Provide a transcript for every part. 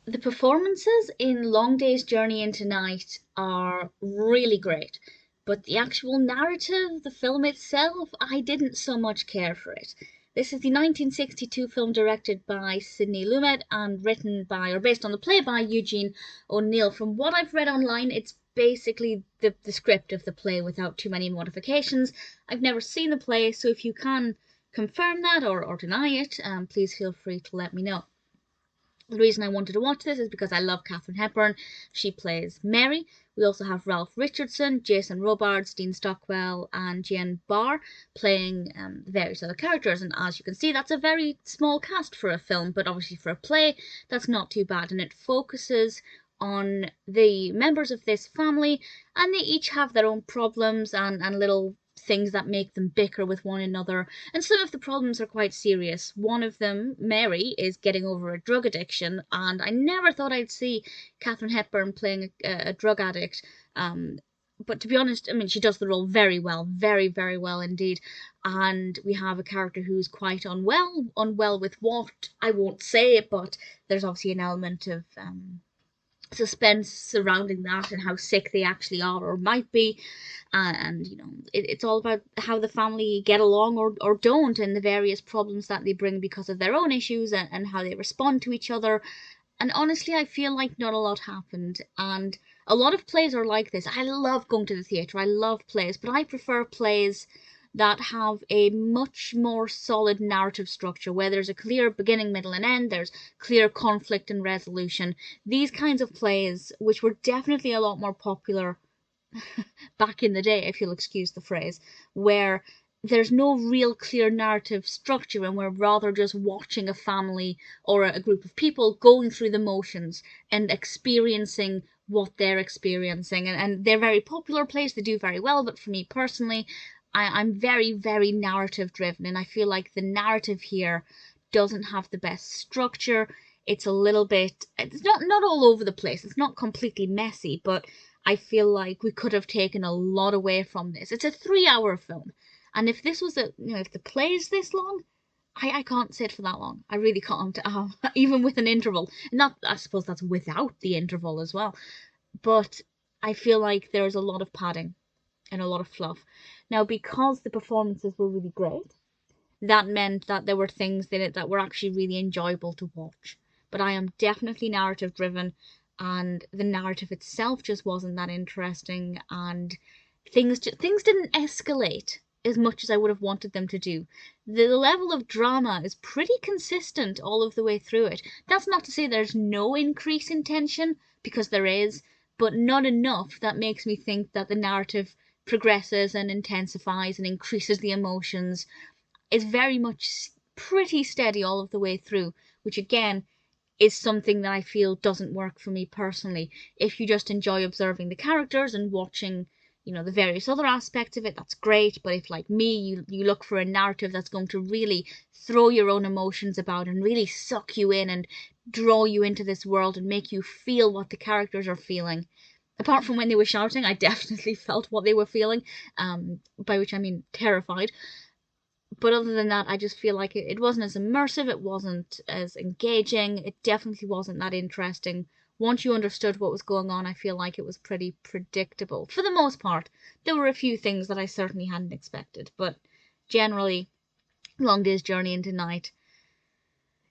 The performances in Long Day's Journey into Night are really great, but the actual narrative, the film itself, I didn't so much care for it. This is the 1962 film directed by Sidney Lumet and written by, or based on the play by Eugene O'Neill. From what I've read online, it's basically the script of the play without too many modifications. I've never seen the play, so if you can confirm that or deny it, please feel free to let me know. The reason I wanted to watch this is because I love Katharine Hepburn. She plays Mary. We also have Ralph Richardson, Jason Robards, Dean Stockwell, and Jeanne Burr playing various other characters. And as you can see, that's a very small cast for a film, but obviously for a play, that's not too bad. And it focuses on the members of this family, and they each have their own problems and little things that make them bicker with one another, and some of the problems are quite serious. One of them, Mary, is getting over a drug addiction, and I never thought I'd see Katharine Hepburn playing a drug addict, but to be honest, I mean, she does the role very well, very, very well indeed. And we have a character who's quite unwell with what, I won't say, but there's obviously an element of suspense surrounding that and how sick they actually are or might be, and you know, it's all about how the family get along or don't, and the various problems that they bring because of their own issues, and how they respond to each other. And honestly, I feel like not a lot happened, and a lot of plays are like this. I love going to the theatre, I love plays, but I prefer plays that have a much more solid narrative structure, where there's a clear beginning, middle, and end, there's clear conflict and resolution. These kinds of plays, which were definitely a lot more popular back in the day, if you'll excuse the phrase, where there's no real clear narrative structure, and we're rather just watching a family or a group of people going through the motions and experiencing what they're experiencing. And they're very popular plays, they do very well, but for me personally, I'm very, very narrative driven, and I feel like the narrative here doesn't have the best structure. It's a little bit, it's not all over the place, it's not completely messy, but I feel like we could have taken a lot away from this. It's a 3-hour film, and if this was if the play is this long, I can't sit for that long. I really can't, even with an interval. Not, I suppose that's without the interval as well, but I feel like there's a lot of padding and a lot of fluff. Now, because the performances were really great, that meant that there were things in it that were actually really enjoyable to watch. But I am definitely narrative driven, and the narrative itself just wasn't that interesting, and things didn't escalate as much as I would have wanted them to do. The level of drama is pretty consistent all of the way through it. That's not to say there's no increase in tension, because there is, but not enough that makes me think that the narrative progresses and intensifies and increases the emotions. It's very much pretty steady all of the way through, which again is something that I feel doesn't work for me personally. If you just enjoy observing the characters and watching, the various other aspects of it, that's great. But if, like me, you look for a narrative that's going to really throw your own emotions about and really suck you in and draw you into this world and make you feel what the characters are feeling, apart from when they were shouting, I definitely felt what they were feeling, by which I mean terrified. But other than that, I just feel like it wasn't as immersive, it wasn't as engaging, it definitely wasn't that interesting. Once you understood what was going on, I feel like it was pretty predictable. For the most part, there were a few things that I certainly hadn't expected, but generally, Long Day's Journey into Night,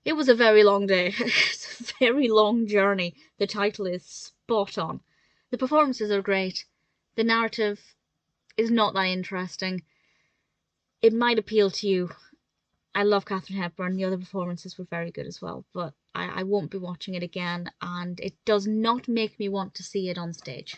it was a very long day. It's a very long journey. The title is spot on. The performances are great. The narrative is not that interesting. It might appeal to you. I love Katharine Hepburn. The other performances were very good as well, but I won't be watching it again, and it does not make me want to see it on stage.